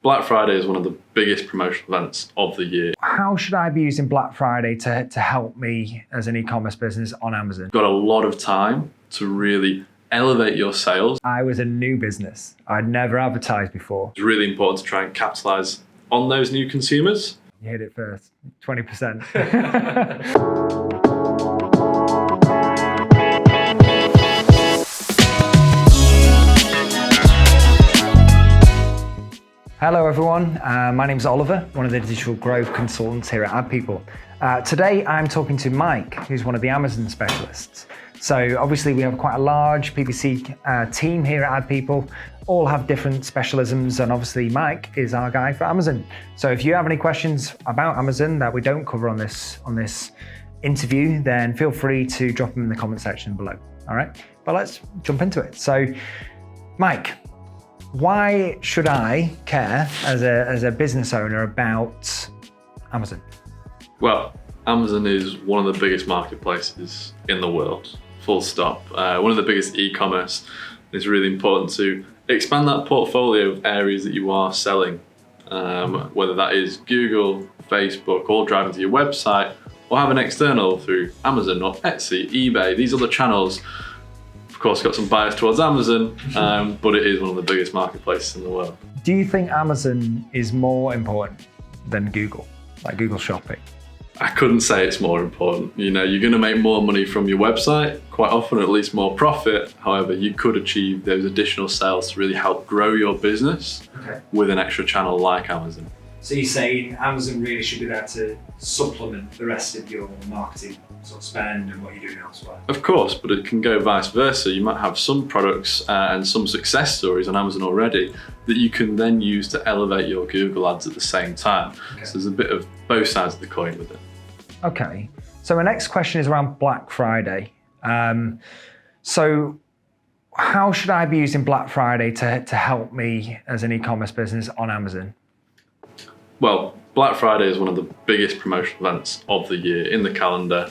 Black Friday is one of the biggest promotional events of the year. How should I be using Black Friday to help me as an e-commerce business on Amazon? You've got a lot of time to really elevate your sales. I was a new business. I'd never advertised before. It's really important to try and capitalize on those new consumers. You hit it first, 20%. Hello everyone, my name is Oliver, one of the digital growth consultants here at AdPeople. Today I'm talking to Mike, who's one of the Amazon specialists. So obviously we have quite a large PPC team here at AdPeople, all have different specialisms, and obviously Mike is our guy for Amazon. So if you have any questions about Amazon that we don't cover on this interview, then feel free to drop them in the comment section below, all right? But let's jump into it. So Mike, why should I care as a business owner about Amazon? Well, Amazon is one of the biggest marketplaces in the world, full stop. One of the biggest e-commerce. It's really important to expand that portfolio of areas that you are selling, whether that is Google, Facebook, or driving to your website, or have an external through Amazon or Etsy, eBay. These are the channels. Of course, got some bias towards Amazon, but it is one of the biggest marketplaces in the world. Do you think Amazon is more important than Google, like Google Shopping? I couldn't say it's more important. You know, you're going to make more money from your website, quite often at least more profit. However, you could achieve those additional sales to really help grow your business with an extra channel like Amazon. So you're saying Amazon really should be there to supplement the rest of your marketing sort of spend and what you're doing elsewhere? Of course, but it can go vice versa. You might have some products and some success stories on Amazon already that you can then use to elevate your Google ads at the same time. Okay. So there's a bit of both sides of the coin with it. Okay, so my next question is around Black Friday. So how should I be using Black Friday to help me as an e-commerce business on Amazon? Well, Black Friday is one of the biggest promotional events of the year in the calendar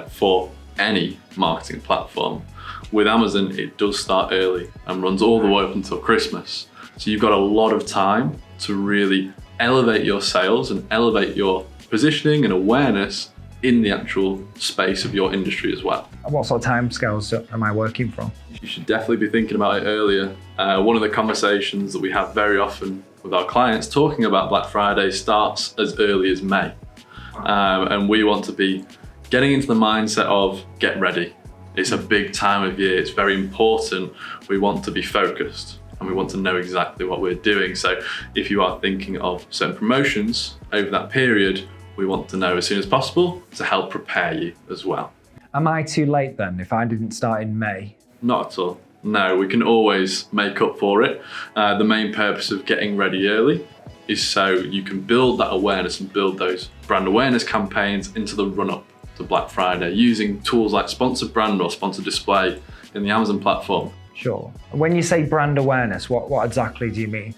for any marketing platform. With Amazon, it does start early and runs all the way up until Christmas. So you've got a lot of time to really elevate your sales and elevate your positioning and awareness in the actual space of your industry as well. What sort of timescales am I working from? You should definitely be thinking about it earlier. One of the conversations that we have very often with our clients talking about Black Friday starts as early as May. And we want to be getting into the mindset of get ready. It's a big time of year, it's very important. We want to be focused and we want to know exactly what we're doing. So if you are thinking of certain promotions over that period, we want to know as soon as possible to help prepare you as well. Am I too late then if I didn't start in May? Not at all. No, we can always make up for it. The main purpose of getting ready early is so you can build that awareness and build those brand awareness campaigns into the run-up to Black Friday using tools like sponsored brand or sponsored display in the Amazon platform. Sure. When you say brand awareness, what exactly do you mean?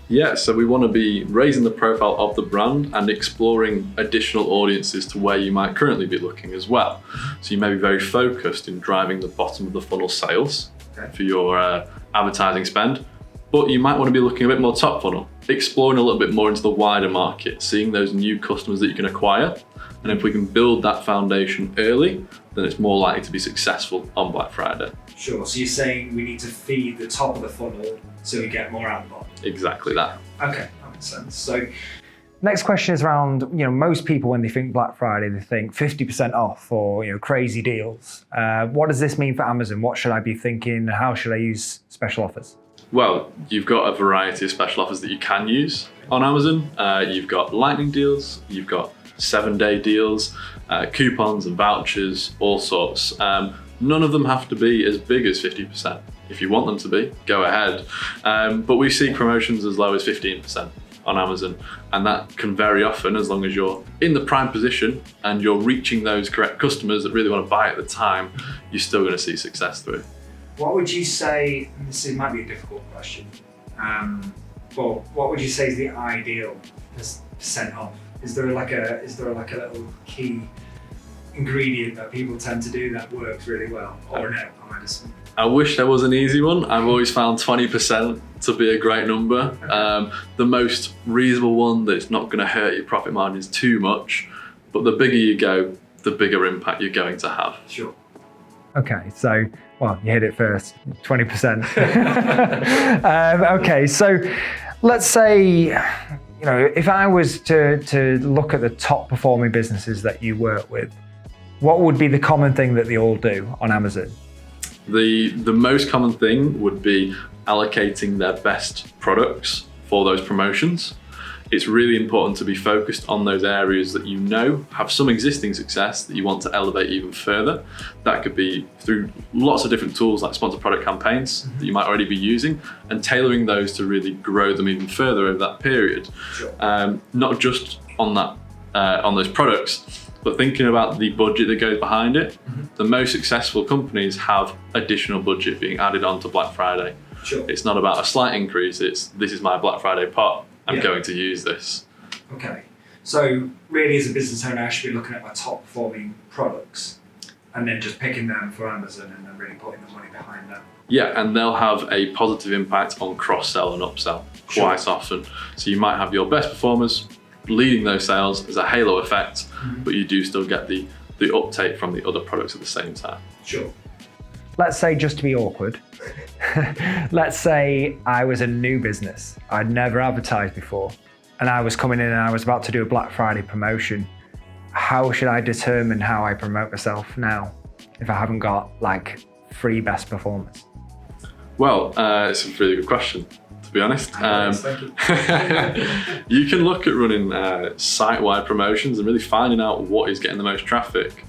Yeah, so we want to be raising the profile of the brand and exploring additional audiences to where you might currently be looking as well. So you may be very focused in driving the bottom of the funnel sales for your advertising spend, but you might want to be looking a bit more top funnel, exploring a little bit more into the wider market, seeing those new customers that you can acquire. And if we can build that foundation early, then it's more likely to be successful on Black Friday. Sure, so you're saying we need to feed the top of the funnel so we get more out of the bottom? Exactly that. Okay, that makes sense. So next question is around, most people when they think Black Friday, they think 50% off or, crazy deals. What does this mean for Amazon? What should I be thinking? How should I use special offers? Well, you've got a variety of special offers that you can use on Amazon. You've got lightning deals, you've got 7-day deals, coupons and vouchers, all sorts. None of them have to be as big as 50%. If you want them to be, go ahead. But we see promotions as low as 15% on Amazon, and that can vary often as long as you're in the prime position and you're reaching those correct customers that really want to buy at the time, you're still going to see success through. What would you say, and this might be a difficult question, but what would you say is the ideal percent off? Is there like a little key ingredient that people tend to do that works really well, or no? I wish there was an easy one. I've always found 20% to be a great number. The most reasonable one that's not going to hurt your profit margins too much, but the bigger you go, the bigger impact you're going to have. Sure. Okay, so, well, you hit it first, 20%. Okay, so let's say, if I was to look at the top performing businesses that you work with, what would be the common thing that they all do on Amazon? The most common thing would be allocating their best products for those promotions. It's really important to be focused on those areas that have some existing success that you want to elevate even further. That could be through lots of different tools like sponsored product campaigns that you might already be using, and tailoring those to really grow them even further over that period. Sure. Not just on those products, but thinking about the budget that goes behind it. The most successful companies have additional budget being added on to Black Friday. Sure. It's not about a slight increase, this is my Black Friday pot. I'm going to use this. Okay. So really as a business owner, I should be looking at my top performing products and then just picking them for Amazon and then really putting the money behind them. Yeah, and they'll have a positive impact on cross-sell and upsell quite often. So you might have your best performers leading those sales as a halo effect, but you do still get the uptake from the other products at the same time. Sure. Let's say, just to be awkward, let's say I was a new business. I'd never advertised before, and I was coming in and I was about to do a Black Friday promotion. How should I determine how I promote myself now if I haven't got like 3 best performers? Well, it's a really good question, to be honest. Thank you. You can look at running site-wide promotions and really finding out what is getting the most traffic.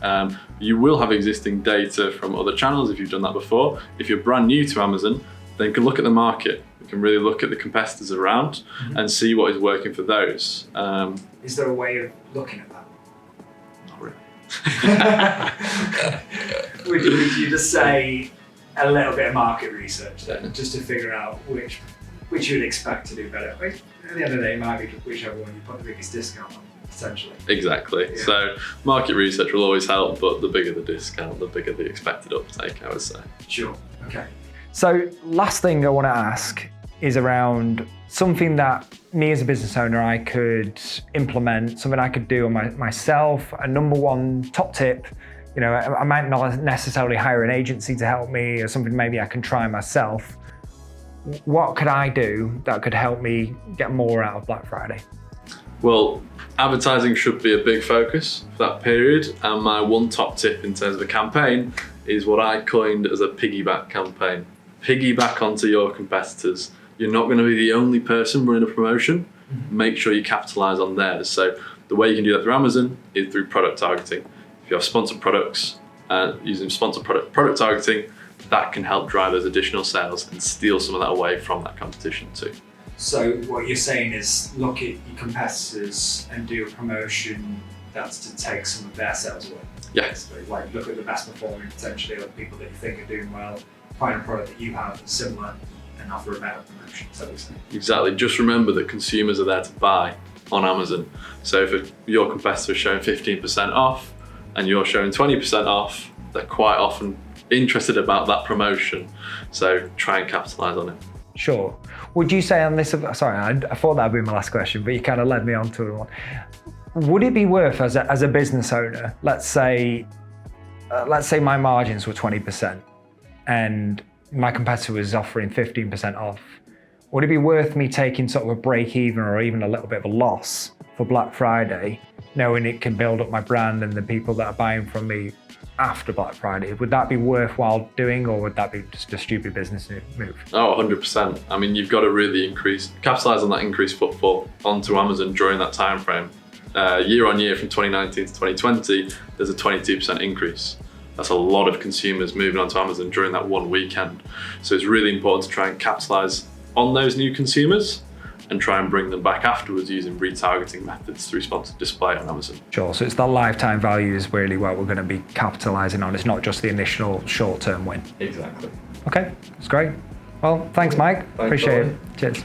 You will have existing data from other channels if you've done that before. If you're brand new to Amazon, then you can look at the market. You can really look at the competitors around and see what is working for those. Is there a way of looking at that? Not really. Would you just say a little bit of market research then, just to figure out which you would expect to do better? At the end of the day, it might be whichever one you put the biggest discount on, essentially. Exactly. Yeah. So market research will always help, but the bigger the discount, the bigger the expected uptake, I would say. Sure. Okay. So last thing I want to ask is around something that me as a business owner, I could implement, something I could do on myself, a number one top tip. I might not necessarily hire an agency to help me or something maybe I can try myself. What could I do that could help me get more out of Black Friday? Well, advertising should be a big focus for that period, and my one top tip in terms of a campaign is what I coined as a piggyback campaign. Piggyback onto your competitors. You're not going to be the only person running a promotion. Make sure you capitalize on theirs. So the way you can do that through Amazon is through product targeting. If you have sponsored products, using sponsored product targeting, that can help drive those additional sales and steal some of that away from that competition too. So what you're saying is look at your competitors and do a promotion that's to take some of their sales away. Yes. So like look at the best performing potentially, or people that you think are doing well, find a product that you have that's similar and offer a better promotion. So exactly. Just remember that consumers are there to buy on Amazon. So if your competitor is showing 15% off and you're showing 20% off, they're quite often interested about that promotion. So try and capitalize on it. Sure. Would you say on this, sorry, I thought that would be my last question, but you kind of led me on to one. Would it be worth, as a business owner, let's say my margins were 20% and my competitor was offering 15% off, would it be worth me taking sort of a break even or even a little bit of a loss for Black Friday, knowing it can build up my brand and the people that are buying from me after Black Friday? Would that be worthwhile doing, or would that be just a stupid business move? Oh, 100%. I mean, you've got to really capitalize on that increased footfall onto Amazon during that time frame. Year on year from 2019 to 2020, there's a 22% increase. That's a lot of consumers moving onto Amazon during that one weekend. So it's really important to try and capitalize on those new consumers and try and bring them back afterwards using retargeting methods through sponsored display on Amazon. Sure, so it's that lifetime value is really what we're going to be capitalizing on. It's not just the initial short-term win. Exactly. Okay, that's great. Well, thanks, Mike. Appreciate it. Cheers.